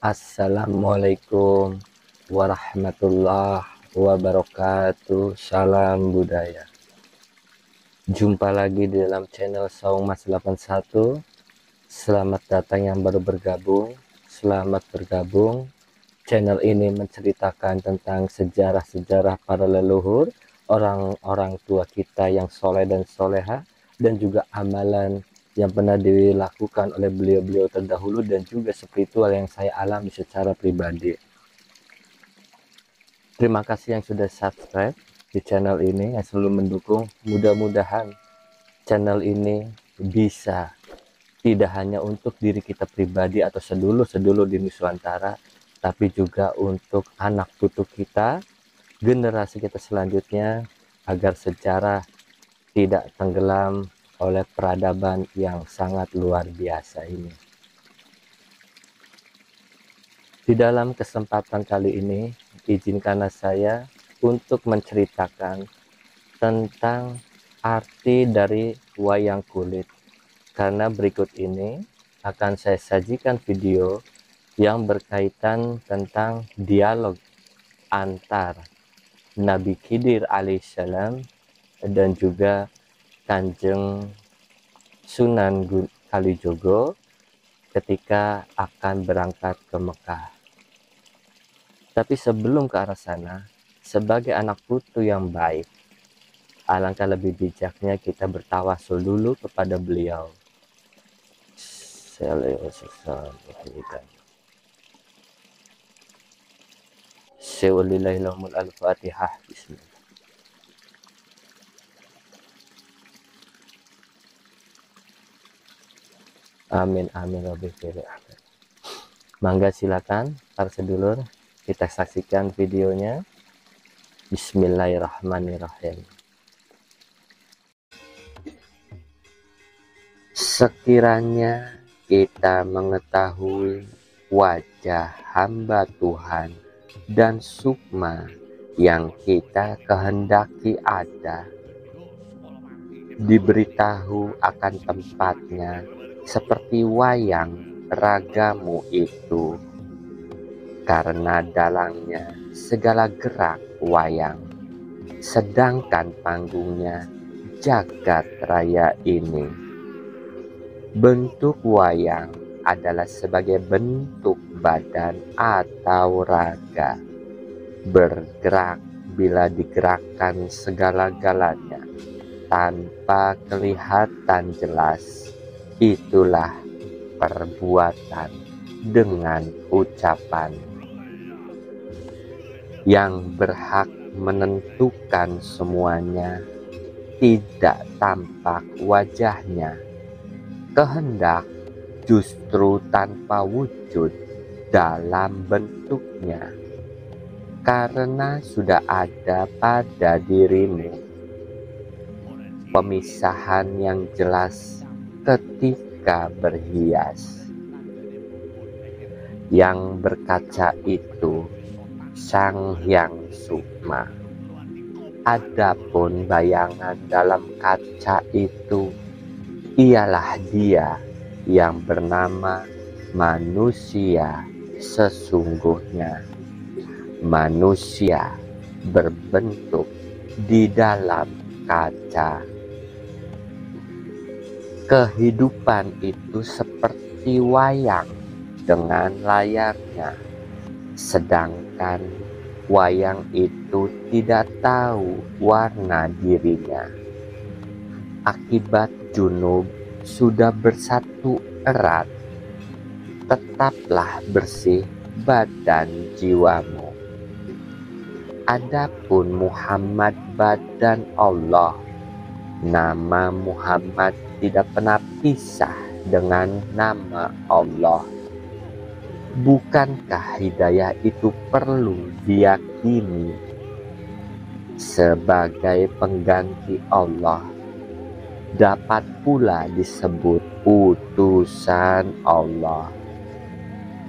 Assalamualaikum warahmatullahi wabarakatuh. Salam budaya. Jumpa lagi di dalam channel Saung Mas 81. Selamat datang yang baru bergabung. Selamat bergabung. Channel ini menceritakan tentang sejarah-sejarah para leluhur, orang-orang tua kita yang soleh dan soleha, dan juga amalan yang pernah dilakukan oleh beliau-beliau terdahulu dan juga spiritual yang saya alami secara pribadi. Terima kasih yang sudah subscribe di channel ini, yang selalu mendukung. Mudah-mudahan channel ini bisa tidak hanya untuk diri kita pribadi atau sedulur-sedulur di Nusantara, tapi juga untuk anak putu kita, generasi kita selanjutnya, agar sejarah tidak tenggelam oleh peradaban yang sangat luar biasa ini. Di dalam kesempatan kali ini, izinkanlah saya untuk menceritakan tentang arti dari wayang kulit. Karena berikut ini akan saya sajikan video yang berkaitan tentang dialog antar Nabi Khidir alaihissalam dan juga Kanjeng Sunan Kalijogo ketika akan berangkat ke Mekah. Tapi sebelum ke arah sana, sebagai anak putu yang baik, alangkah lebih bijaknya kita bertawasul dulu kepada beliau. Sewalillahilhamul al-fatihah. Bismillah. Amin amin rabbil alamin. Mangga silakan para sedulur, kita saksikan videonya. Bismillahirrahmanirrahim. Sekiranya kita mengetahui wajah hamba Tuhan dan sukma yang kita kehendaki ada, diberitahu akan tempatnya seperti wayang ragamu itu, karena dalangnya segala gerak wayang, sedangkan panggungnya jagat raya ini. Bentuk wayang adalah sebagai bentuk badan atau raga, bergerak bila digerakkan segala-galanya tanpa kelihatan jelas. Itulah perbuatan dengan ucapan. Yang berhak menentukan semuanya tidak tampak wajahnya. Kehendak justru tanpa wujud dalam bentuknya, karena sudah ada pada dirimu. Pemisahan yang jelas ketika berhias. Yang berkaca itu Sang Hyang Sukma. Adapun bayangan dalam kaca itu ialah Dia yang bernama manusia sesungguhnya. Manusia berbentuk di dalam kaca. Kehidupan itu seperti wayang dengan layarnya, sedangkan wayang itu tidak tahu warna dirinya. Akibat junub sudah bersatu erat, tetaplah bersih badan jiwamu. Adapun Muhammad badan Allah, nama Muhammad tidak pernah pisah dengan nama Allah. Bukankah hidayah itu perlu diyakini sebagai pengganti Allah? Dapat pula disebut utusan Allah.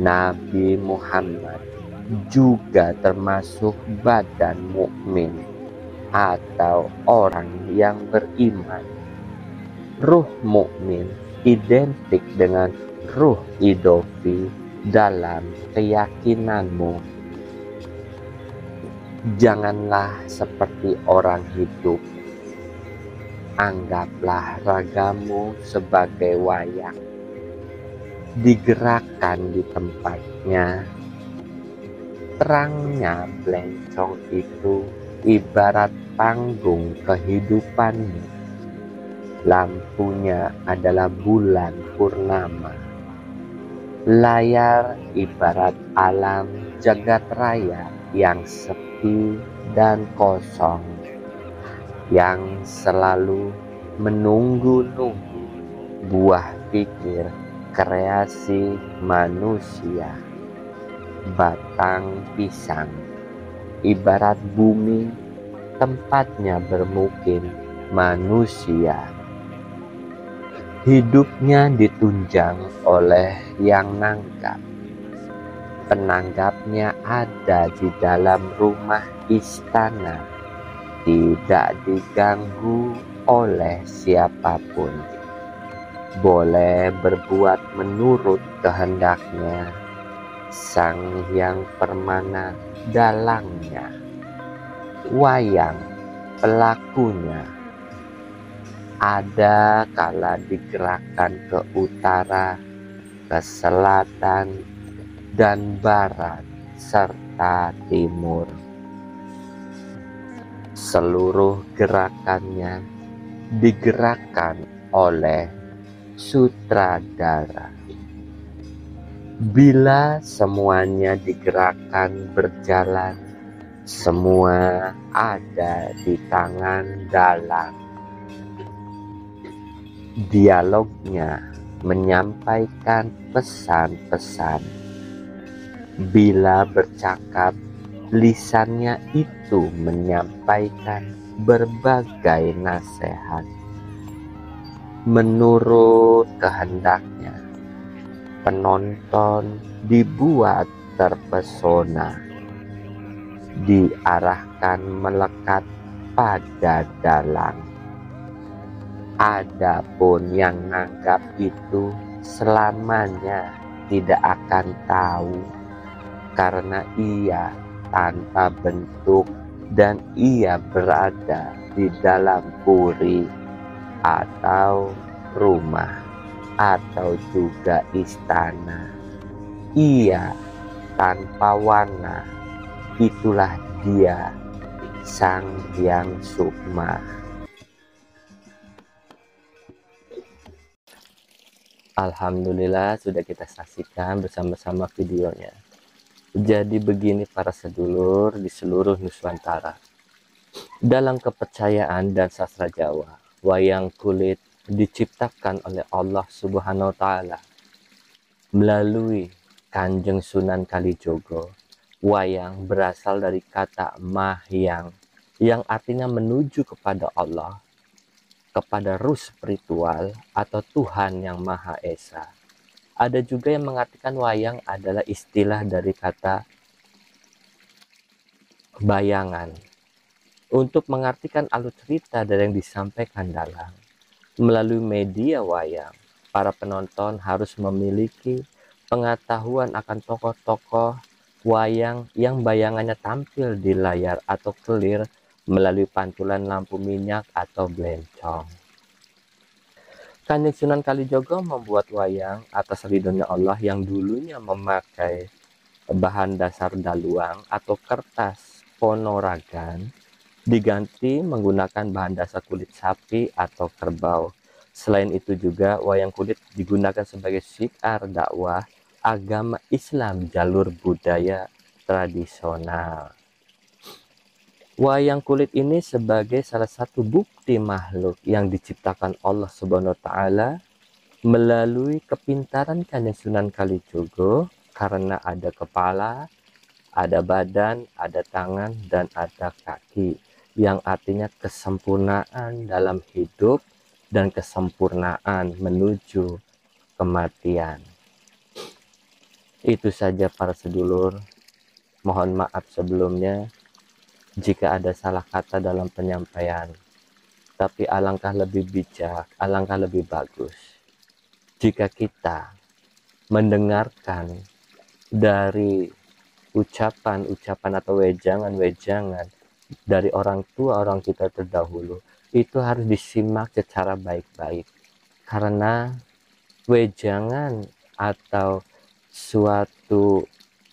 Nabi Muhammad juga termasuk badan mukmin atau orang yang beriman. Ruh mukmin identik dengan ruh idofi dalam keyakinanmu. Janganlah seperti orang hidup. Anggaplah ragamu sebagai wayang, digerakkan di tempatnya. Terangnya belencong itu ibarat panggung kehidupanmu. Lampunya adalah bulan purnama. Layar ibarat alam jagat raya yang sepi dan kosong, yang selalu menunggu-nunggu buah pikir kreasi manusia. Batang pisang ibarat bumi, tempatnya bermukim manusia. Hidupnya ditunjang oleh yang nanggap. Penanggapnya ada di dalam rumah istana, tidak diganggu oleh siapapun. Boleh berbuat menurut kehendaknya. Sang Hyang Permana dalangnya. Wayang pelakunya. Ada kala digerakkan ke utara, ke selatan, dan barat, serta timur. Seluruh gerakannya digerakkan oleh sutradara. Bila semuanya digerakkan berjalan, semua ada di tangan dalang. Dialognya menyampaikan pesan-pesan. Bila bercakap, lisannya itu menyampaikan berbagai nasihat. Menurut kehendaknya, penonton dibuat terpesona, diarahkan melekat pada dalang. Adapun yang nanggap itu selamanya tidak akan tahu, karena ia tanpa bentuk dan ia berada di dalam puri atau rumah atau juga istana. Ia tanpa warna, itulah dia Sang Hyang Sukma. Alhamdulillah sudah kita saksikan bersama-sama videonya. Jadi begini para sedulur di seluruh Nusantara. Dalam kepercayaan dan sastra Jawa, wayang kulit diciptakan oleh Allah Subhanahu wa Ta'ala melalui Kanjeng Sunan Kalijogo. Wayang berasal dari kata mahyang yang artinya menuju kepada Allah, kepada ruh spiritual atau Tuhan yang Maha Esa. Ada juga yang mengartikan wayang adalah istilah dari kata bayangan untuk mengartikan alur cerita dari yang disampaikan dalam. Melalui media wayang, para penonton harus memiliki pengetahuan akan tokoh-tokoh wayang yang bayangannya tampil di layar atau kelir melalui pantulan lampu minyak atau belencong. Kanjeng Sunan Kalijogo membuat wayang atas ridhonya Allah yang dulunya memakai bahan dasar daluang atau kertas ponorogan, diganti menggunakan bahan dasar kulit sapi atau kerbau. Selain itu juga wayang kulit digunakan sebagai syiar dakwah agama Islam jalur budaya tradisional. Wayang kulit ini sebagai salah satu bukti makhluk yang diciptakan Allah Subhanahu wa Ta'ala melalui kepintaran Kanjeng Sunan Kalijogo, karena ada kepala, ada badan, ada tangan, dan ada kaki, yang artinya kesempurnaan dalam hidup dan kesempurnaan menuju kematian. Itu saja para sedulur. Mohon maaf sebelumnya jika ada salah kata dalam penyampaian, tapi alangkah lebih bijak, alangkah lebih bagus jika kita mendengarkan dari ucapan-ucapan atau wejangan-wejangan dari orang tua orang kita terdahulu itu harus disimak secara baik-baik, karena wejangan atau suatu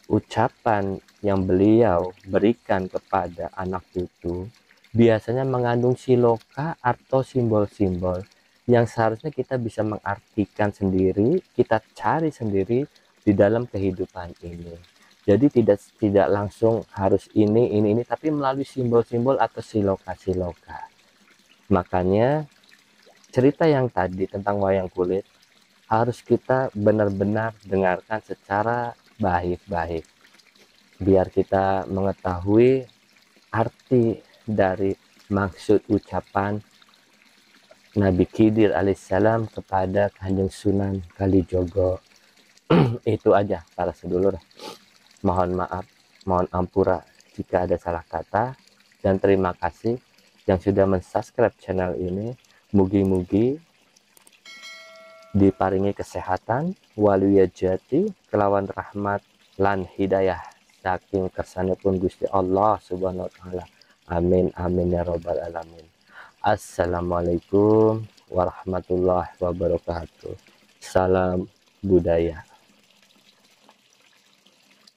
ucapan yang beliau berikan kepada anak cucu biasanya mengandung siloka atau simbol-simbol yang seharusnya kita bisa mengartikan sendiri, kita cari sendiri di dalam kehidupan ini. Jadi tidak langsung harus ini, tapi melalui simbol-simbol atau siloka-siloka. Makanya cerita yang tadi tentang wayang kulit harus kita benar-benar dengarkan secara baik-baik, biar kita mengetahui arti dari maksud ucapan Nabi Khidir alaihissalam kepada Kanjeng Sunan Kalijogo. Itu aja para sedulur, mohon maaf, mohon ampura jika ada salah kata, dan terima kasih yang sudah mensubscribe channel ini. Mugi-mugi diparingi kesehatan waliyajati kelawan rahmat lan hidayah saking kersanipun Gusti Allah subhanahu wa ta'ala. Amin amin ya robbal alamin. Assalamualaikum warahmatullahi wabarakatuh. Salam budaya.